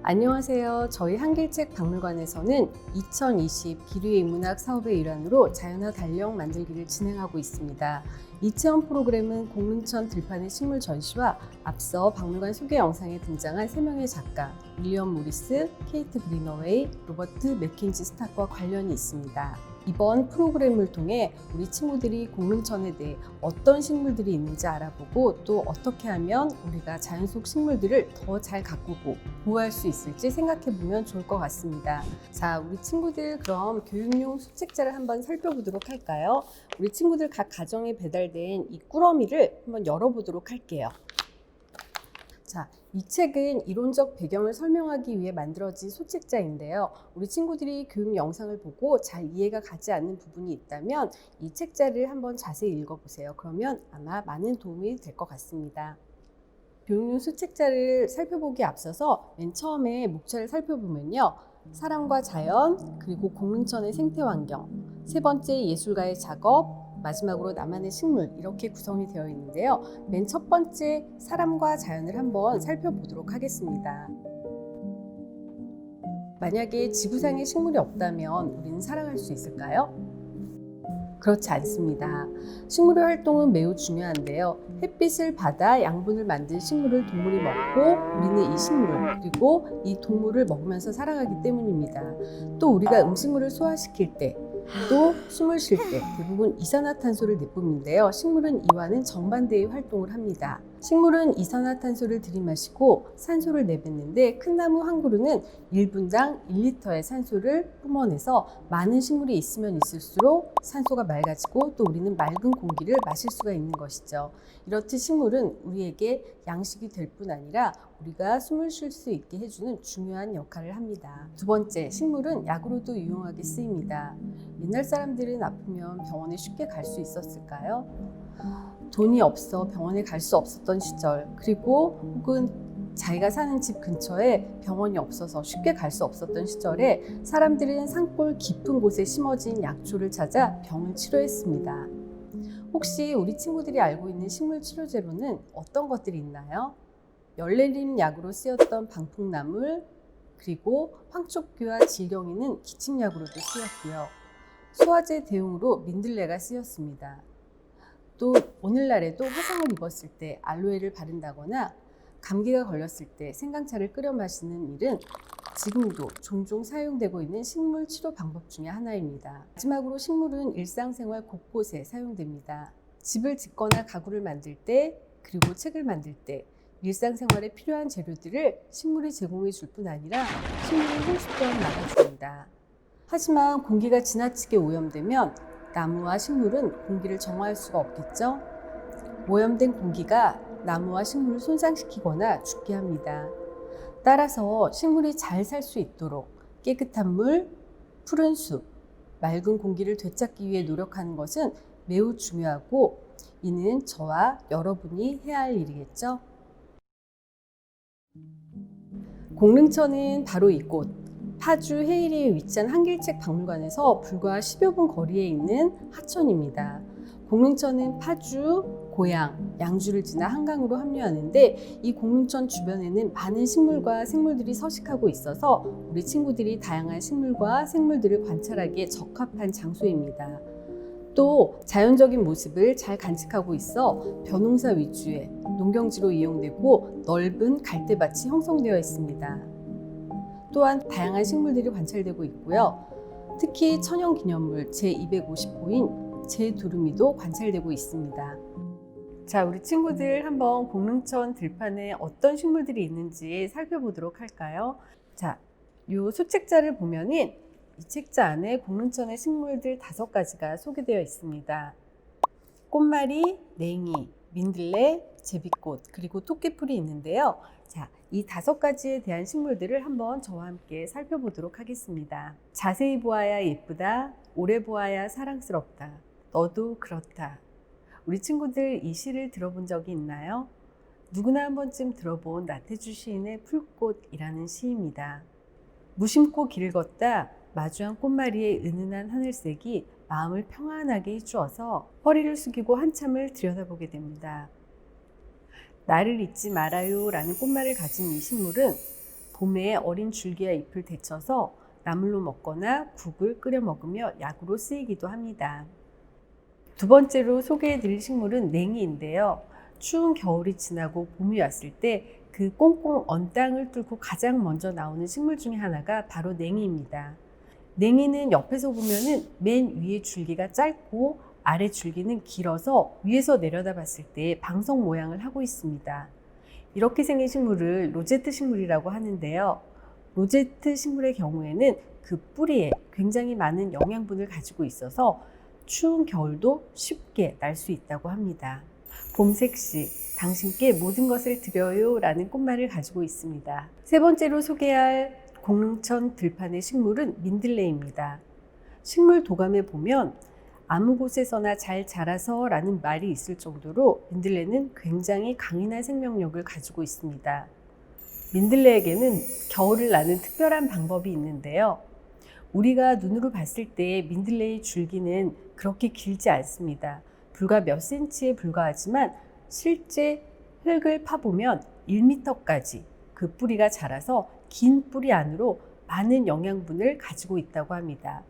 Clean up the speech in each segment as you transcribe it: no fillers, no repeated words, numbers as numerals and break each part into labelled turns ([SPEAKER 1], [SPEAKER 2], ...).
[SPEAKER 1] 안녕하세요. 저희 한길책 박물관에서는 2020 기류의 문학 사업의 일환으로 자연화 달력 만들기를 진행하고 있습니다. 이 체험 프로그램은 공릉천 들판의 식물 전시와 앞서 박물관 소개 영상에 등장한 3명의 작가 윌리엄 모리스, 케이트 그리너웨이, 로버트 맥킨지 스탁과 관련이 있습니다. 이번 프로그램을 통해 우리 친구들이 공릉천에 대해 어떤 식물들이 있는지 알아보고 또 어떻게 하면 우리가 자연 속 식물들을 더 잘 가꾸고 보호할 수 있을지 생각해 보면 좋을 것 같습니다. 자, 우리 친구들 그럼 교육용 수책자를 한번 살펴보도록 할까요? 우리 친구들 각 가정에 배달된 이 꾸러미를 한번 열어보도록 할게요. 자, 이 책은 이론적 배경을 설명하기 위해 만들어진 소책자인데요. 우리 친구들이 교육 영상을 보고 잘 이해가 가지 않는 부분이 있다면 이 책자를 한번 자세히 읽어보세요. 그러면 아마 많은 도움이 될 것 같습니다. 교육용 소책자를 살펴보기에 앞서서 맨 처음에 목차를 살펴보면요. 사람과 자연, 그리고 공릉천의 생태 환경, 세 번째 예술가의 작업, 마지막으로 나만의 식물 이렇게 구성이 되어 있는데요. 맨 첫 번째 사람과 자연을 한번 살펴보도록 하겠습니다. 만약에 지구상에 식물이 없다면 우리는 살아갈 수 있을까요? 그렇지 않습니다. 식물의 활동은 매우 중요한데요. 햇빛을 받아 양분을 만든 식물을 동물이 먹고 우리는 이 식물 그리고 이 동물을 먹으면서 살아가기 때문입니다. 또 우리가 음식물을 소화시킬 때 또 숨을 쉴 때 대부분 이산화탄소를 내뿜는데요. 식물은 이와는 정반대의 활동을 합니다. 식물은 이산화탄소를 들이마시고 산소를 내뱉는데 큰 나무 한 그루는 1분당 1리터의 산소를 뿜어내서 많은 식물이 있으면 있을수록 산소가 맑아지고 또 우리는 맑은 공기를 마실 수가 있는 것이죠. 이렇듯 식물은 우리에게 양식이 될 뿐 아니라 우리가 숨을 쉴 수 있게 해주는 중요한 역할을 합니다. 두 번째, 식물은 약으로도 유용하게 쓰입니다. 옛날 사람들은 아프면 병원에 쉽게 갈 수 있었을까요? 돈이 없어 병원에 갈 수 없었던 시절, 그리고 혹은 자기가 사는 집 근처에 병원이 없어서 쉽게 갈 수 없었던 시절에 사람들은 산골 깊은 곳에 심어진 약초를 찾아 병을 치료했습니다. 혹시 우리 친구들이 알고 있는 식물 치료제로는 어떤 것들이 있나요? 열내림 약으로 쓰였던 방풍나물, 그리고 황촉귀와 질경이는 기침약으로도 쓰였고요. 소화제 대용으로 민들레가 쓰였습니다. 또 오늘날에도 화상을 입었을 때 알로에를 바른다거나 감기가 걸렸을 때 생강차를 끓여 마시는 일은 지금도 종종 사용되고 있는 식물 치료 방법 중에 하나입니다. 마지막으로 식물은 일상생활 곳곳에 사용됩니다. 집을 짓거나 가구를 만들 때, 그리고 책을 만들 때 일상생활에 필요한 재료들을 식물이 제공해 줄 뿐 아니라 식물이 홍수 또한 막아줍니다. 하지만 공기가 지나치게 오염되면 나무와 식물은 공기를 정화할 수가 없겠죠? 오염된 공기가 나무와 식물을 손상시키거나 죽게 합니다. 따라서 식물이 잘 살 수 있도록 깨끗한 물, 푸른 숲, 맑은 공기를 되찾기 위해 노력하는 것은 매우 중요하고 이는 저와 여러분이 해야 할 일이겠죠? 공릉천은 바로 이곳 파주 해일리에 위치한 한길책 박물관에서 불과 10여 분 거리에 있는 하천입니다. 공릉천은 파주, 고양, 양주를 지나 한강으로 합류하는데 이 공릉천 주변에는 많은 식물과 생물들이 서식하고 있어서 우리 친구들이 다양한 식물과 생물들을 관찰하기에 적합한 장소입니다. 또 자연적인 모습을 잘 간직하고 있어 벼농사 위주의 농경지로 이용되고 넓은 갈대밭이 형성되어 있습니다. 또한 다양한 식물들이 관찰되고 있고요. 특히 천연기념물 제250호인 제두루미도 관찰되고 있습니다. 자, 우리 친구들 한번 공릉천 들판에 어떤 식물들이 있는지 살펴보도록 할까요? 자, 이 소책자를 보면은 이 책자 안에 공릉천의 식물들 5가지가 소개되어 있습니다. 꽃말이, 냉이, 민들레, 제비꽃, 그리고 토끼풀이 있는데요. 자, 이 5가지에 대한 식물들을 한번 저와 함께 살펴보도록 하겠습니다. 자세히 보아야 예쁘다, 오래 보아야 사랑스럽다, 너도 그렇다. 우리 친구들 이 시를 들어본 적이 있나요? 누구나 한 번쯤 들어본 나태주 시인의 풀꽃이라는 시입니다. 무심코 길을 걷다 마주한 꽃마리의 은은한 하늘색이 마음을 평안하게 해주어서 허리를 숙이고 한참을 들여다보게 됩니다. 나를 잊지 말아요 라는 꽃말을 가진 이 식물은 봄에 어린 줄기와 잎을 데쳐서 나물로 먹거나 국을 끓여 먹으며 약으로 쓰이기도 합니다. 두 번째로 소개해드릴 식물은 냉이인데요. 추운 겨울이 지나고 봄이 왔을 때 그 꽁꽁 언 땅을 뚫고 가장 먼저 나오는 식물 중에 하나가 바로 냉이입니다. 냉이는 옆에서 보면은 맨 위에 줄기가 짧고 아래 줄기는 길어서 위에서 내려다 봤을 때 방석 모양을 하고 있습니다. 이렇게 생긴 식물을 로제트 식물이라고 하는데요. 로제트 식물의 경우에는 그 뿌리에 굉장히 많은 영양분을 가지고 있어서 추운 겨울도 쉽게 날 수 있다고 합니다. 봄색시, 당신께 모든 것을 드려요 라는 꽃말을 가지고 있습니다. 세 번째로 소개할 공릉천 들판의 식물은 민들레입니다. 식물 도감에 보면 아무 곳에서나 잘 자라서 라는 말이 있을 정도로 민들레는 굉장히 강인한 생명력을 가지고 있습니다. 민들레에게는 겨울을 나는 특별한 방법이 있는데요. 우리가 눈으로 봤을 때 민들레의 줄기는 그렇게 길지 않습니다. 불과 몇 센치에 불과하지만 실제 흙을 파보면 1m까지 그 뿌리가 자라서 긴 뿌리 안으로 많은 영양분을 가지고 있다고 합니다.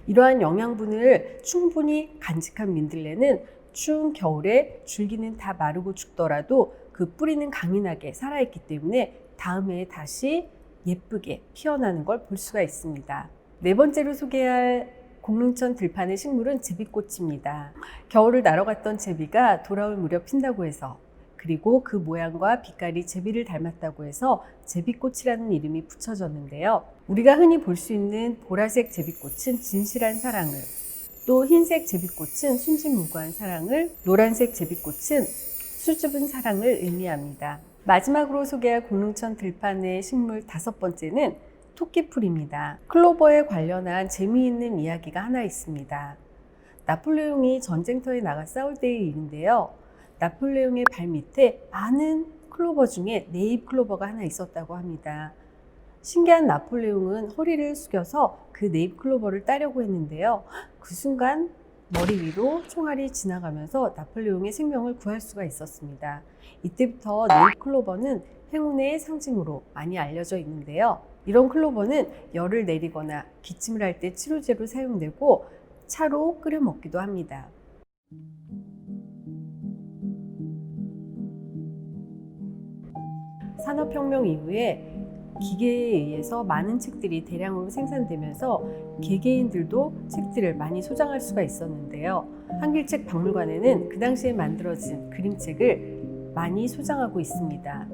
[SPEAKER 1] 이러한 영양분을 충분히 간직한 민들레는 추운 겨울에 줄기는 다 마르고 죽더라도 그 뿌리는 강인하게 살아있기 때문에 다음 해에 다시 예쁘게 피어나는 걸 볼 수가 있습니다. 네 번째로 소개할 공릉천 들판의 식물은 제비꽃입니다. 겨울을 나러 갔던 제비가 돌아올 무렵 핀다고 해서, 그리고 그 모양과 빛깔이 제비를 닮았다고 해서 제비꽃이라는 이름이 붙여졌는데요. 우리가 흔히 볼 수 있는 보라색 제비꽃은 진실한 사랑을, 또 흰색 제비꽃은 순진무구한 사랑을, 노란색 제비꽃은 수줍은 사랑을 의미합니다. 마지막으로 소개할 공릉천 들판의 식물 다섯 번째는 토끼풀입니다. 클로버에 관련한 재미있는 이야기가 하나 있습니다. 나폴레옹이 전쟁터에 나가 싸울 때의 일인데요. 나폴레옹의 발 밑에 많은 클로버 중에 네잎 클로버가 하나 있었다고 합니다. 신기한 나폴레옹은 허리를 숙여서 그 네잎 클로버를 따려고 했는데요. 그 순간 머리 위로 총알이 지나가면서 나폴레옹의 생명을 구할 수가 있었습니다. 이때부터 네잎 클로버는 행운의 상징으로 많이 알려져 있는데요. 이런 클로버는 열을 내리거나 기침을 할 때 치료제로 사용되고 차로 끓여 먹기도 합니다. 산업혁명 이후에 기계에 의해서 많은 책들이 대량으로 생산되면서 개개인들도 책들을 많이 소장할 수가 있었는데요. 한길책 박물관에는 그 당시에 만들어진 그림책을 많이 소장하고 있습니다.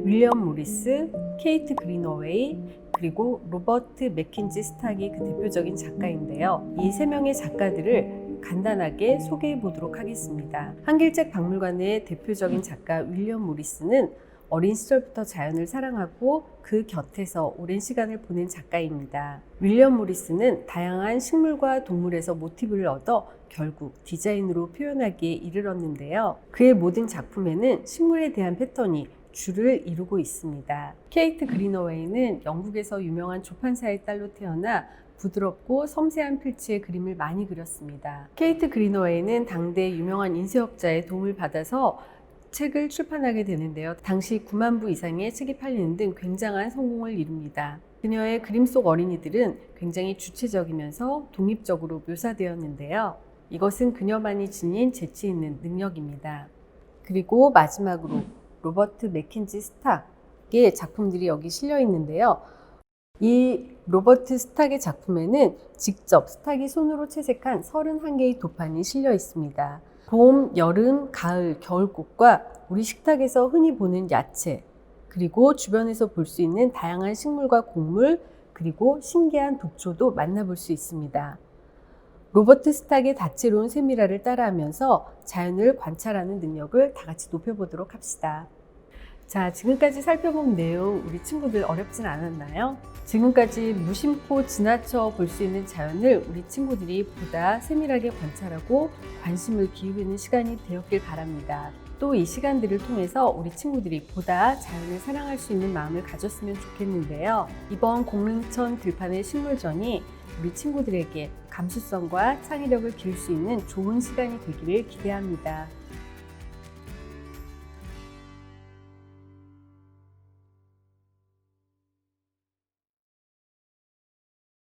[SPEAKER 1] 윌리엄 모리스, 케이트 그린어웨이, 그리고 로버트 맥킨지 스탁이 그 대표적인 작가인데요. 이 세 명의 작가들을 간단하게 소개해 보도록 하겠습니다. 한길책 박물관의 대표적인 작가 윌리엄 모리스는 어린 시절부터 자연을 사랑하고 그 곁에서 오랜 시간을 보낸 작가입니다. 윌리엄 모리스는 다양한 식물과 동물에서 모티브를 얻어 결국 디자인으로 표현하기에 이르렀는데요. 그의 모든 작품에는 식물에 대한 패턴이 줄을 이루고 있습니다. 케이트 그린어웨이는 영국에서 유명한 조판사의 딸로 태어나 부드럽고 섬세한 필치의 그림을 많이 그렸습니다. 케이트 그린어웨이는 당대 유명한 인쇄업자의 도움을 받아서 책을 출판하게 되는데요. 당시 9만 부 이상의 책이 팔리는 등 굉장한 성공을 이룹니다. 그녀의 그림 속 어린이들은 굉장히 주체적이면서 독립적으로 묘사되었는데요. 이것은 그녀만이 지닌 재치 있는 능력입니다. 그리고 마지막으로 로버트 맥킨지 스탁의 작품들이 여기 실려 있는데요. 이 로버트 스탁의 작품에는 직접 스탁이 손으로 채색한 31개의 도판이 실려 있습니다. 봄, 여름, 가을, 겨울꽃과 우리 식탁에서 흔히 보는 야채, 그리고 주변에서 볼 수 있는 다양한 식물과 곡물, 그리고 신기한 독초도 만나볼 수 있습니다. 로버트 스탁의 다채로운 세밀화를 따라하면서 자연을 관찰하는 능력을 다 같이 높여보도록 합시다. 자, 지금까지 살펴본 내용 우리 친구들 어렵진 않았나요? 지금까지 무심코 지나쳐 볼 수 있는 자연을 우리 친구들이 보다 세밀하게 관찰하고 관심을 기울이는 시간이 되었길 바랍니다. 또 이 시간들을 통해서 우리 친구들이 보다 자연을 사랑할 수 있는 마음을 가졌으면 좋겠는데요. 이번 공릉천 들판의 식물전이 우리 친구들에게 감수성과 창의력을 기를 수 있는 좋은 시간이 되기를 기대합니다.